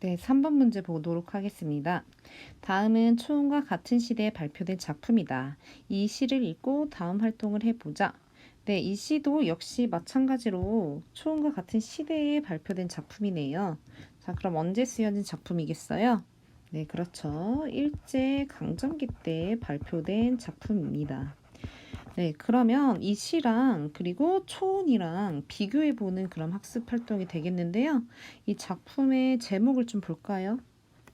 네, 3번 문제 보도록 하겠습니다. 다음은 초은과 같은 시대에 발표된 작품이다. 이 시를 읽고 다음 활동을 해보자. 네, 이 시도 역시 마찬가지로 초은과 같은 시대에 발표된 작품이네요. 자, 그럼 언제 쓰여진 작품이겠어요? 네, 그렇죠. 일제 강점기 때 발표된 작품입니다. 네, 그러면 이 시랑 그리고 초은이랑 비교해 보는 그런 학습 활동이 되겠는데요. 이 작품의 제목을 좀 볼까요?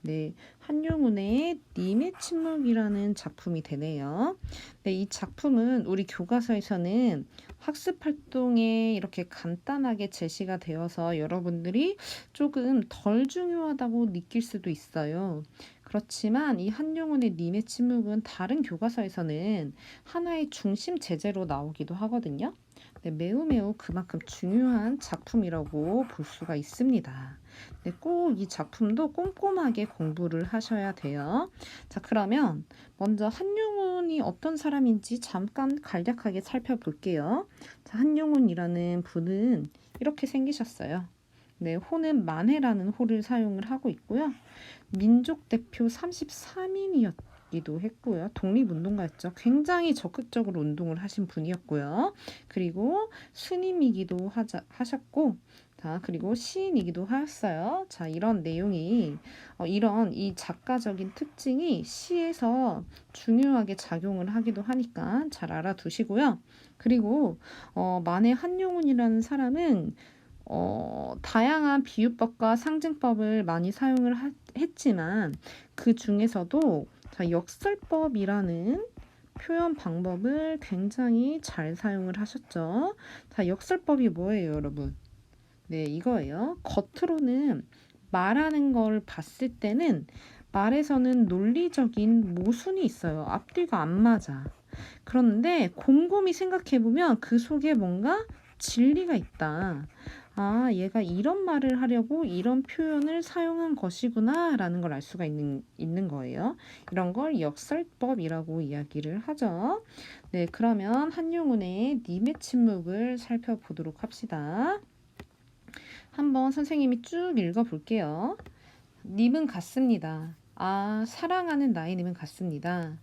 네, 한용운의 님의 침묵이라는 작품이 되네요. 네, 이 작품은 우리 교과서에서는 학습 활동에 이렇게 간단하게 제시가 되어서 여러분들이 조금 덜 중요하다고 느낄 수도 있어요. 그렇지만 이 한용운의 님의 침묵은 다른 교과서에서는 하나의 중심 제재로 나오기도 하거든요. 네, 매우 매우 그만큼 중요한 작품이라고 볼 수가 있습니다. 네, 꼭 이 작품도 꼼꼼하게 공부를 하셔야 돼요. 자, 그러면 먼저 한용운이 어떤 사람인지 잠깐 간략하게 살펴볼게요. 자, 한용운이라는 분은 이렇게 생기셨어요. 네, 호는 만해라는 호를 사용을 하고 있고요. 민족 대표 33인이었기도 했고요. 독립운동가였죠. 굉장히 적극적으로 운동을 하신 분이었고요. 그리고 스님이기도 하셨고, 자, 그리고 시인이기도 하였어요. 자, 이런 내용이, 이런 이 작가적인 특징이 시에서 중요하게 작용을 하기도 하니까 잘 알아두시고요. 그리고, 만해 한용운이라는 사람은 다양한 비유법과 상징법을 많이 사용을 했지만 그 중에서도 역설법이라는 표현 방법을 굉장히 잘 사용을 하셨죠. 자, 역설법이 뭐예요, 여러분? 네, 이거예요. 겉으로는 말하는 걸 봤을 때는 말에서는 논리적인 모순이 있어요. 앞뒤가 안 맞아. 그런데 곰곰이 생각해보면 그 속에 뭔가 진리가 있다. 아, 얘가 이런 말을 하려고 이런 표현을 사용한 것이구나 라는 걸 알 수가 있는 거예요. 이런 걸 역설법이라고 이야기를 하죠. 네, 그러면 한용운의 님의 침묵을 살펴보도록 합시다. 한번 선생님이 쭉 읽어볼게요. 님은 같습니다. 아, 사랑하는 나의 님은 같습니다.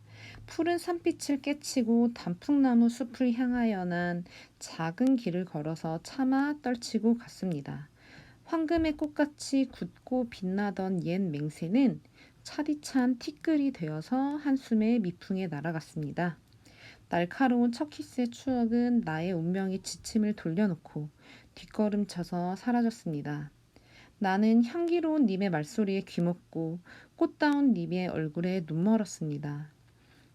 푸른 산빛을 깨치고 단풍나무 숲을 향하여 난 작은 길을 걸어서 차마 떨치고 갔습니다. 황금의 꽃같이 굳고 빛나던 옛 맹세는 차디찬 티끌이 되어서 한숨에 미풍에 날아갔습니다. 날카로운 첫 키스의 추억은 나의 운명의 지침을 돌려놓고 뒷걸음쳐서 사라졌습니다. 나는 향기로운 님의 말소리에 귀먹고 꽃다운 님의 얼굴에 눈멀었습니다.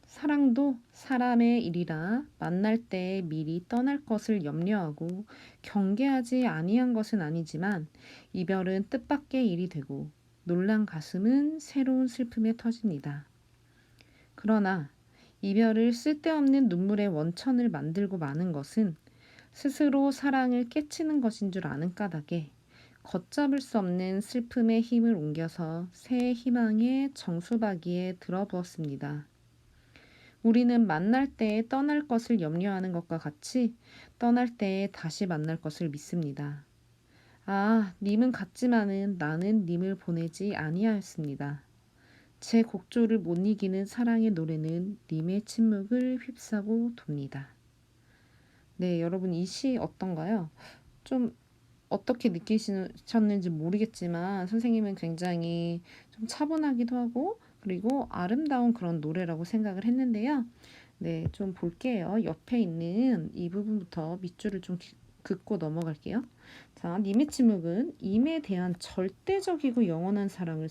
사랑도 사람의 일이라 만날 때에 미리 떠날 것을 염려하고 경계하지 아니한 것은 아니지만 이별은 뜻밖의 일이 되고 놀란 가슴은 새로운 슬픔에 터집니다. 그러나 이별을 쓸데없는 눈물의 원천을 만들고 마는 것은 스스로 사랑을 깨치는 것인 줄 아는 까닭에 걷잡을 수 없는 슬픔의 힘을 옮겨서 새 희망의 정수박이에 들어부었습니다. 우리는 만날 때에 떠날 것을 염려하는 것과 같이 떠날 때에 다시 만날 것을 믿습니다. 아, 님은 같지만은 나는 님을 보내지 아니하였습니다. 제 곡조를 못 이기는 사랑의 노래는 님의 침묵을 휩싸고 돕니다. 네, 여러분 이 시 어떤가요? 좀 어떻게 느끼셨는지 모르겠지만 선생님은 굉장히 좀 차분하기도 하고 그리고 아름다운 그런 노래라고 생각을 했는데요. 네, 좀 볼게요. 옆에 있는 이 부분부터 밑줄을 좀 긋고 넘어갈게요. 자, 님의 침묵은 임에 대한 절대적이고 영원한 사랑을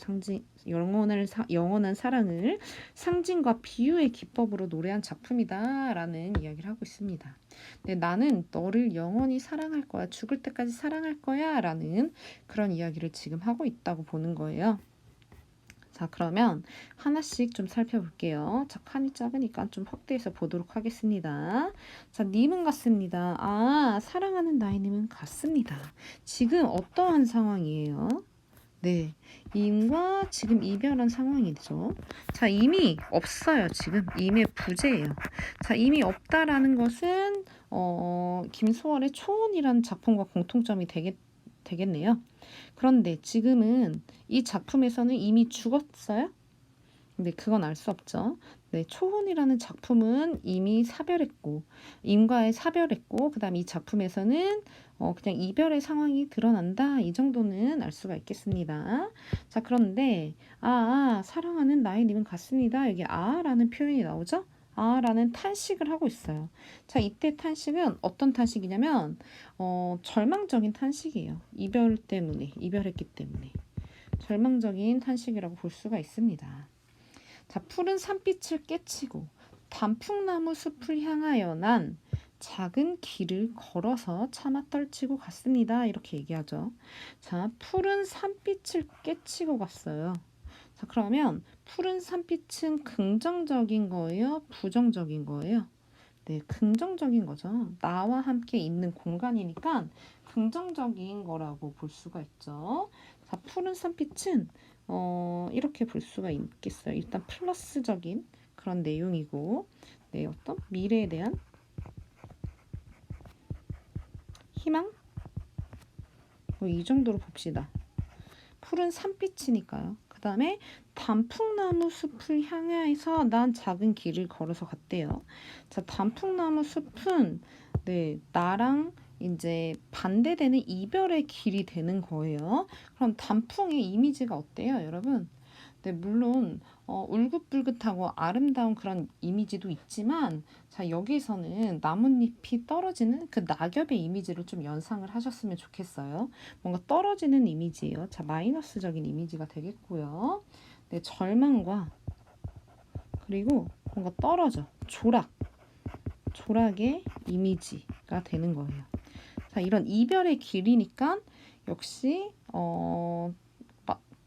영원한 사랑을 상징과 비유의 기법으로 노래한 작품이다라는 이야기를 하고 있습니다. 네, 나는 너를 영원히 사랑할 거야. 죽을 때까지 사랑할 거야. 라는 그런 이야기를 지금 하고 있다고 보는 거예요. 자, 그러면 하나씩 좀 살펴볼게요. 자, 칸이 작으니까 좀 확대해서 보도록 하겠습니다. 자, 님은 같습니다. 아, 사랑하는 나이님은 같습니다. 지금 어떠한 상황이에요? 네, 임과 지금 이별한 상황이죠. 자, 임이 없어요. 지금 임의 부재예요. 자, 임이 없다라는 것은 김소월의 초혼이라는 작품과 공통점이 되겠네요. 그런데 지금은 이 작품에서는 이미 죽었어요? 근데 그건 알 수 없죠. 네, 초혼이라는 작품은 이미 사별했고, 임과의 사별했고, 그 다음 이 작품에서는 그냥 이별의 상황이 드러난다. 이 정도는 알 수가 있겠습니다. 자, 그런데, 사랑하는 나의 님은 같습니다. 여기 라는 표현이 나오죠? 라는 탄식을 하고 있어요. 자, 이때 탄식은 어떤 탄식이냐면, 절망적인 탄식이에요. 이별 때문에, 이별했기 때문에. 절망적인 탄식이라고 볼 수가 있습니다. 자, 푸른 산빛을 깨치고 단풍나무 숲을 향하여 난 작은 길을 걸어서 차마 떨치고 갔습니다. 이렇게 얘기하죠. 자, 푸른 산빛을 깨치고 갔어요. 자, 그러면 푸른 산빛은 긍정적인 거예요? 부정적인 거예요? 네, 긍정적인 거죠. 나와 함께 있는 공간이니까 긍정적인 거라고 볼 수가 있죠. 자, 푸른 산빛은 이렇게 볼 수가 있겠어요. 일단 플러스적인 그런 내용이고, 네, 어떤 미래에 대한 희망? 이 정도로 봅시다. 푸른 산빛이니까요. 그 다음에 단풍나무 숲을 향해서 난 작은 길을 걸어서 갔대요. 자, 단풍나무 숲은 네, 나랑 이제 반대되는 이별의 길이 되는 거예요. 그럼 단풍의 이미지가 어때요, 여러분? 네, 물론 울긋불긋하고 아름다운 그런 이미지도 있지만, 자, 여기서는 나뭇잎이 떨어지는 그 낙엽의 이미지를 좀 연상을 하셨으면 좋겠어요. 뭔가 떨어지는 이미지예요. 자, 마이너스적인 이미지가 되겠고요. 네, 절망과 그리고 뭔가 떨어져 조락의 이미지가 되는 거예요. 자, 이런 이별의 길이니까 역시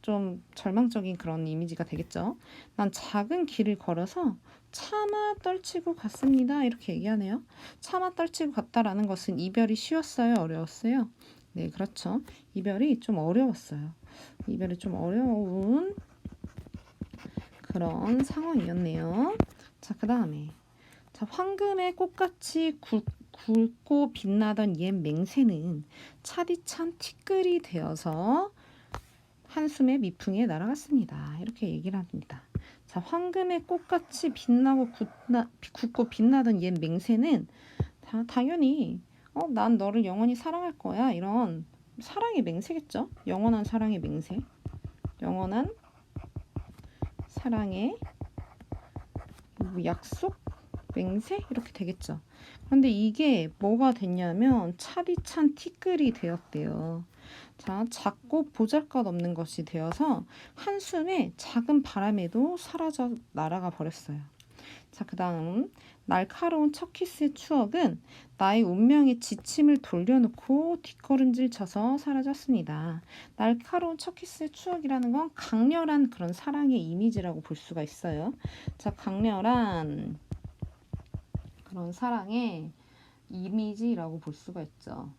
좀 절망적인 그런 이미지가 되겠죠. 난 작은 길을 걸어서 차마 떨치고 갔습니다. 이렇게 얘기하네요. 차마 떨치고 갔다라는 것은 이별이 쉬웠어요? 어려웠어요? 네, 그렇죠. 이별이 좀 어려웠어요. 이별이 좀 어려운 그런 상황이었네요. 자, 그 다음에 자, 황금의 꽃같이 굵고 빛나던 옛 맹세는 차디찬 티끌이 되어서 한숨의 미풍에 날아갔습니다. 이렇게 얘기를 합니다. 자, 황금의 꽃같이 빛나고 굳고 빛나던 옛 맹세는 당연히 난 너를 영원히 사랑할 거야. 이런 사랑의 맹세겠죠. 영원한 사랑의 맹세. 영원한 사랑의 약속? 맹세? 이렇게 되겠죠. 그런데 이게 뭐가 됐냐면 차디찬 티끌이 되었대요. 자, 작고 보잘것없는 것이 되어서 한숨에 작은 바람에도 사라져 날아가 버렸어요. 자, 그 다음 날카로운 첫 키스의 추억은 나의 운명의 지침을 돌려놓고 뒷걸음질 쳐서 사라졌습니다. 날카로운 첫 키스의 추억이라는 건 강렬한 그런 사랑의 이미지라고 볼 수가 있어요. 자, 강렬한 그런 사랑의 이미지라고 볼 수가 있죠.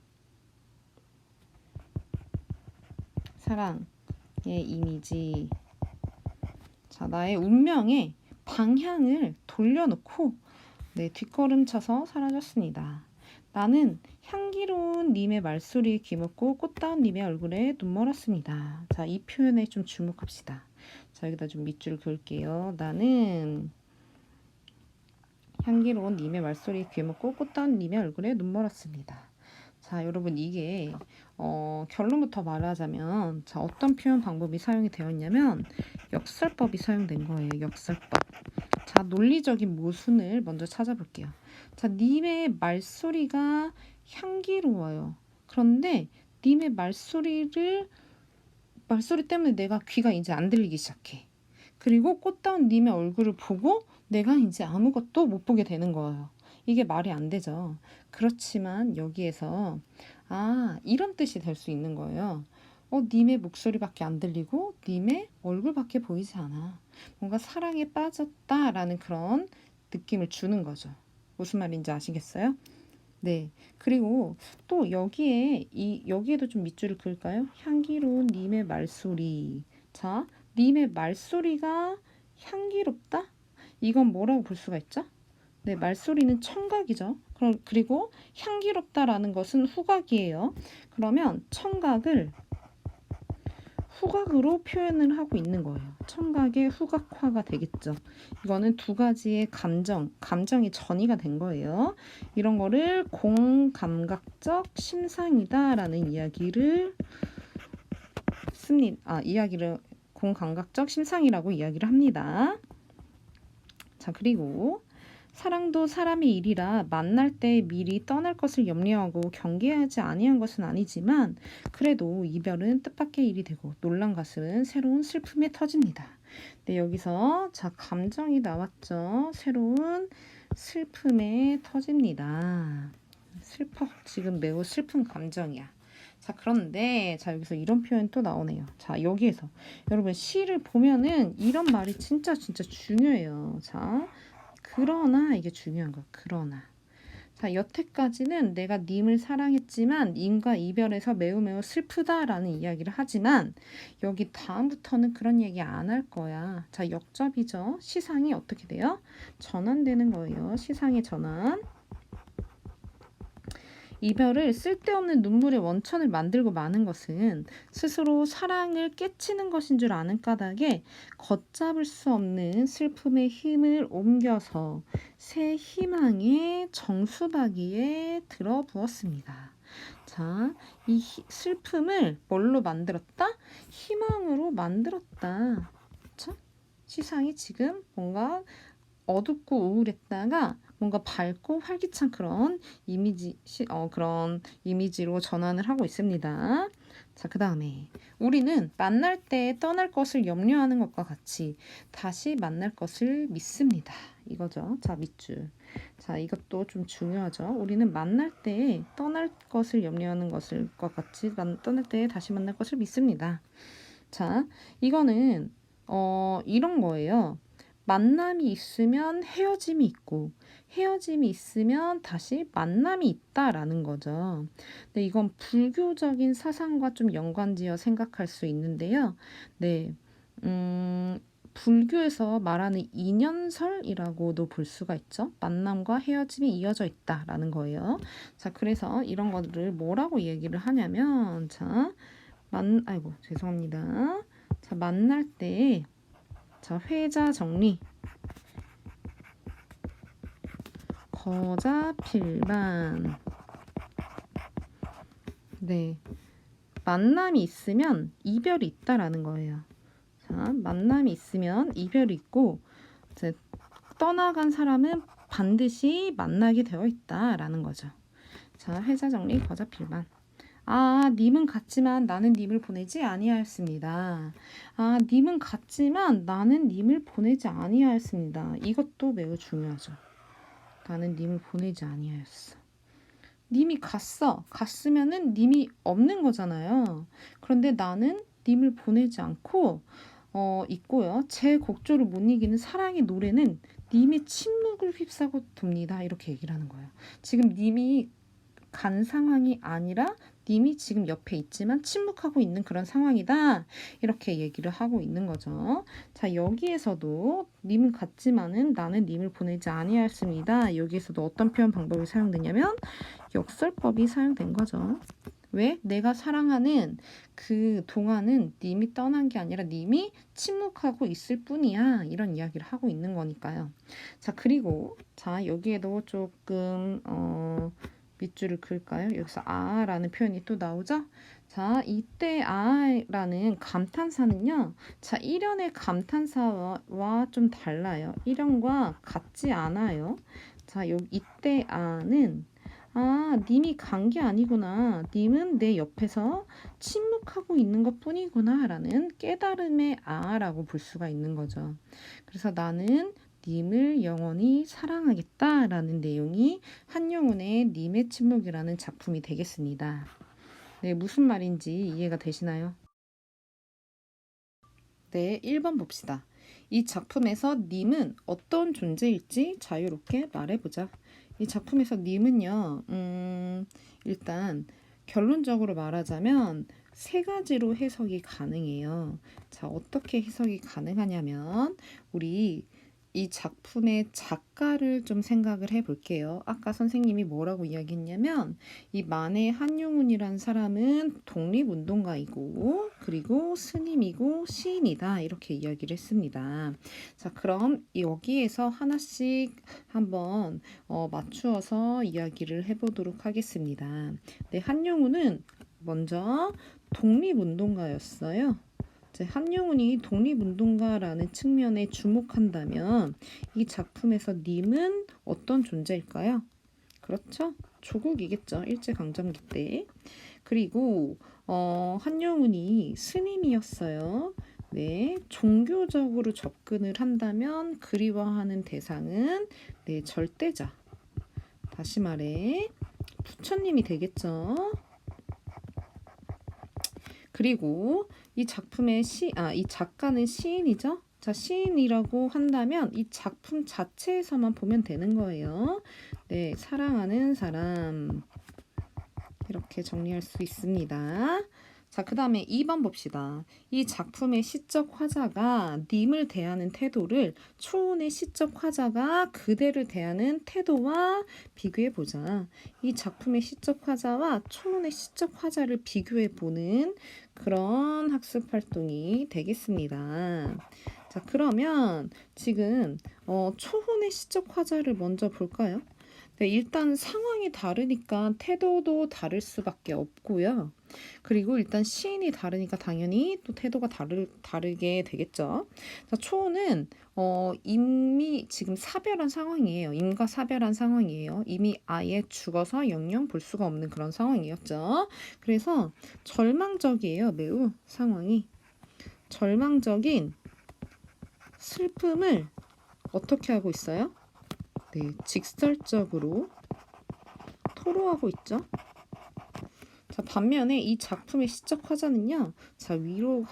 사랑의 이미지. 자, 나의 운명의 방향을 돌려놓고 네, 뒷걸음쳐서 사라졌습니다. 나는 향기로운 님의 말소리에 귀먹고 꽃다운 님의 얼굴에 눈멀었습니다. 자, 이 표현에 좀 주목합시다. 자, 여기다 좀 밑줄 그을게요. 나는 향기로운 님의 말소리에 귀먹고 꽃다운 님의 얼굴에 눈멀었습니다. 자, 여러분 이게 결론부터 말하자면 자, 어떤 표현 방법이 사용이 되었냐면 역설법이 사용된 거예요. 역설법. 자, 논리적인 모순을 먼저 찾아볼게요. 자, 님의 말소리가 향기로워요. 그런데 님의 말소리 때문에 내가 귀가 이제 안 들리기 시작해. 그리고 꽃다운 님의 얼굴을 보고 내가 이제 아무것도 못 보게 되는 거예요. 이게 말이 안 되죠. 그렇지만 여기에서 이런 뜻이 될 수 있는 거예요. 님의 목소리밖에 안 들리고 님의 얼굴밖에 보이지 않아. 뭔가 사랑에 빠졌다라는 그런 느낌을 주는 거죠. 무슨 말인지 아시겠어요? 네. 그리고 또 여기에도 좀 밑줄을 그을까요? 향기로운 님의 말소리. 자, 님의 말소리가 향기롭다? 이건 뭐라고 볼 수가 있죠? 네, 말소리는 청각이죠. 그리고 향기롭다라는 것은 후각이에요. 그러면 청각을 후각으로 표현을 하고 있는 거예요. 청각의 후각화가 되겠죠. 이거는 두 가지의 감정이 전이가 된 거예요. 이런 거를 공감각적 심상이다라는 이야기를 씁니다. 이야기를 공감각적 심상이라고 이야기를 합니다. 자, 그리고 사랑도 사람의 일이라 만날 때 미리 떠날 것을 염려하고 경계하지 아니한 것은 아니지만 그래도 이별은 뜻밖의 일이 되고 놀란 가슴은 새로운 슬픔에 터집니다. 네, 여기서 자 감정이 나왔죠. 새로운 슬픔에 터집니다. 슬퍼. 지금 매우 슬픈 감정이야. 자, 그런데 자 여기서 이런 표현 또 나오네요. 자, 여기에서 여러분 시를 보면은 이런 말이 진짜 중요해요. 자, 그러나 이게 중요한 거야. 그러나 자, 여태까지는 내가 님을 사랑했지만 님과 이별해서 매우 슬프다라는 이야기를 하지만 여기 다음부터는 그런 얘기 안 할 거야. 자, 역접이죠. 시상이 어떻게 돼요? 전환되는 거예요. 시상의 전환. 이별을 쓸데없는 눈물의 원천을 만들고 마는 것은 스스로 사랑을 깨치는 것인 줄 아는 까닭에 걷잡을 수 없는 슬픔의 힘을 옮겨서 새 희망의 정수박이에 들어부었습니다. 자, 이 슬픔을 뭘로 만들었다? 희망으로 만들었다. 그쵸? 시상이 지금 뭔가 어둡고 우울했다가 뭔가 밝고 활기찬 그런 그런 이미지로 전환을 하고 있습니다. 자, 그 다음에 우리는 만날 때 떠날 것을 염려하는 것과 같이 다시 만날 것을 믿습니다. 이거죠. 자, 밑줄. 자, 이것도 좀 중요하죠. 우리는 만날 때 떠날 것을 염려하는 것과 같이 떠날 때 다시 만날 것을 믿습니다. 자, 이거는 이런 거예요. 만남이 있으면 헤어짐이 있고 헤어짐이 있으면 다시 만남이 있다라는 거죠. 근데 이건 불교적인 사상과 좀 연관지어 생각할 수 있는데요. 네, 불교에서 말하는 인연설이라고도 볼 수가 있죠. 만남과 헤어짐이 이어져 있다라는 거예요. 자, 그래서 이런 것들을 뭐라고 얘기를 하냐면, 자, 아이고 죄송합니다. 자, 만날 때 자, 회자 정리. 거자 필반. 네. 만남이 있으면 이별이 있다라는 거예요. 자, 만남이 있으면 이별이 있고 이제 떠나간 사람은 반드시 만나게 되어 있다라는 거죠. 자, 회자 정리 거자 필반. 아, 님은 갔지만 나는 님을 보내지 아니하였습니다. 아, 님은 갔지만 나는 님을 보내지 아니하였습니다. 이것도 매우 중요하죠. 나는 님을 보내지 아니하였어. 님이 갔으면은 님이 없는 거잖아요. 그런데 나는 님을 보내지 않고 있고요. 제 곡조를 못 이기는 사랑의 노래는 님의 침묵을 휩싸고 돕니다. 이렇게 얘기를 하는 거예요. 지금 님이 간 상황이 아니라 님이 지금 옆에 있지만 침묵하고 있는 그런 상황이다. 이렇게 얘기를 하고 있는 거죠. 자, 여기에서도 님은 갔지만은 나는 님을 보내지 아니하였습니다. 여기에서도 어떤 표현 방법이 사용되냐면 역설법이 사용된 거죠. 왜? 내가 사랑하는 그 동안은 님이 떠난 게 아니라 님이 침묵하고 있을 뿐이야. 이런 이야기를 하고 있는 거니까요. 자, 그리고 자, 여기에도 조금 밑줄을 그을까요? 여기서 아라는 표현이 또 나오죠? 자, 이때 아라는 감탄사는요. 자, 1연의 감탄사와 좀 달라요. 1연과 같지 않아요. 자, 이때 아는 님이 간 게 아니구나. 님은 내 옆에서 침묵하고 있는 것 뿐이구나. 라는 깨달음의 아라고 볼 수가 있는 거죠. 그래서 나는 님을 영원히 사랑하겠다라는 내용이 한영운의 님의 침묵이라는 작품이 되겠습니다. 네, 무슨 말인지 이해가 되시나요? 네, 1번 봅시다. 이 작품에서 님은 어떤 존재일지 자유롭게 말해보자. 이 작품에서 님은요, 일단 결론적으로 말하자면 세 가지로 해석이 가능해요. 자, 어떻게 해석이 가능하냐면 우리 이 작품의 작가를 좀 생각을 해 볼게요. 아까 선생님이 뭐라고 이야기했냐면 이 만해 한용운이란 사람은 독립운동가이고 그리고 스님이고 시인이다 이렇게 이야기를 했습니다. 자, 그럼 여기에서 하나씩 한번 맞추어서 이야기를 해보도록 하겠습니다. 네, 한용운은 먼저 독립운동가였어요. 한용운이 독립운동가라는 측면에 주목한다면 이 작품에서 님은 어떤 존재일까요? 그렇죠? 조국이겠죠. 일제강점기 때. 그리고 한용운이 스님이었어요. 네, 종교적으로 접근을 한다면 그리워하는 대상은 네, 절대자. 다시 말해 부처님이 되겠죠. 그리고 이 작품의 이 작가는 시인이죠. 자, 시인이라고 한다면 이 작품 자체에서만 보면 되는 거예요. 네, 사랑하는 사람. 이렇게 정리할 수 있습니다. 자, 그 다음에 2번 봅시다. 이 작품의 시적 화자가 님을 대하는 태도를 초운의 시적 화자가 그대를 대하는 태도와 비교해 보자. 이 작품의 시적 화자와 초운의 시적 화자를 비교해 보는 그런 학습 활동이 되겠습니다. 자, 그러면 지금 초운의 시적 화자를 먼저 볼까요? 네, 일단 상황이 다르니까 태도도 다를 수밖에 없고요. 그리고 일단 시인이 다르니까 당연히 또 태도가 다르게 되겠죠. 자, 초는 이미 지금 사별한 상황이에요. 임과 사별한 상황이에요. 이미 아예 죽어서 영영 볼 수가 없는 그런 상황이었죠. 그래서 절망적이에요. 매우 상황이. 절망적인 슬픔을 어떻게 하고 있어요? 네, 직설적으로 토로하고 있죠. 자, 반면에 이 작품의 시적 화자는요. 자, 위로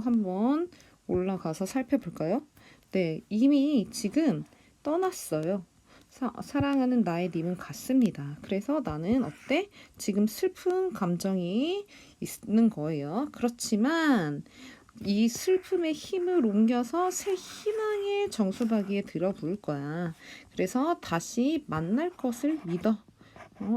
한번 올라가서 살펴볼까요? 네, 이미 지금 떠났어요. 사랑하는 나의 님은 갔습니다. 그래서 나는 어때? 지금 슬픈 감정이 있는 거예요. 그렇지만 이 슬픔의 힘을 옮겨서 새 희망의 정수박이에 들어부을 거야. 그래서 다시 만날 것을 믿어.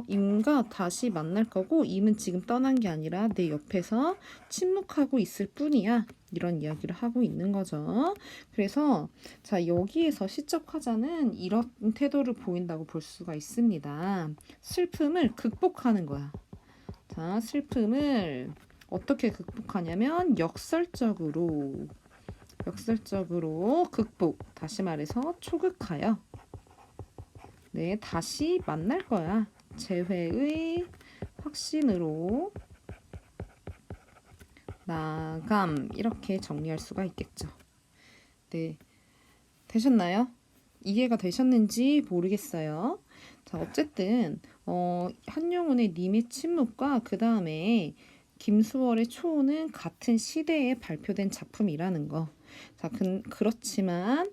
임과 다시 만날 거고 임은 지금 떠난 게 아니라 내 옆에서 침묵하고 있을 뿐이야. 이런 이야기를 하고 있는 거죠. 그래서 자, 여기에서 시적 화자는 이런 태도를 보인다고 볼 수가 있습니다. 슬픔을 극복하는 거야. 자, 슬픔을 어떻게 극복하냐면 역설적으로 극복. 다시 말해서 초극하여 네, 다시 만날 거야. 재회의 확신으로 나감 이렇게 정리할 수가 있겠죠. 네, 되셨나요? 이해가 되셨는지 모르겠어요. 자, 어쨌든 한용운의 님의 침묵과 그 다음에 김수월의 초호는 같은 시대에 발표된 작품이라는 거. 자, 그렇지만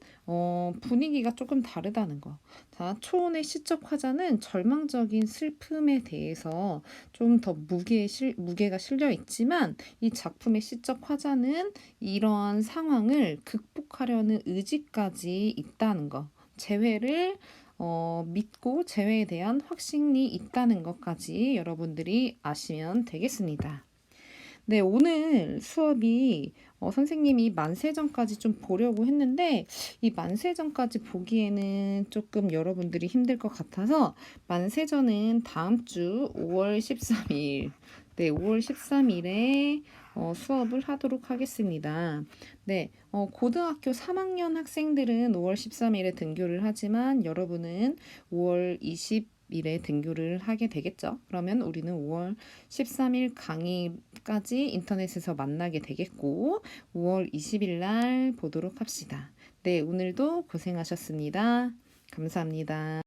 분위기가 조금 다르다는 거. 자, 초혼의 시적 화자는 절망적인 슬픔에 대해서 좀 더 무게가 실려 있지만 이 작품의 시적 화자는 이러한 상황을 극복하려는 의지까지 있다는 거. 재회를 믿고 재회에 대한 확신이 있다는 것까지 여러분들이 아시면 되겠습니다. 네, 오늘 수업이 선생님이 만세전까지 좀 보려고 했는데 이 만세전까지 보기에는 조금 여러분들이 힘들 것 같아서 만세전은 다음 주 5월 13일 네, 5월 13일에 수업을 하도록 하겠습니다. 네, 고등학교 3학년 학생들은 5월 13일에 등교를 하지만 여러분은 5월 20일에 등교를 하게 되겠죠. 그러면 우리는 5월 13일 강의까지 인터넷에서 만나게 되겠고 5월 20일 날 보도록 합시다. 네, 오늘도 고생하셨습니다. 감사합니다.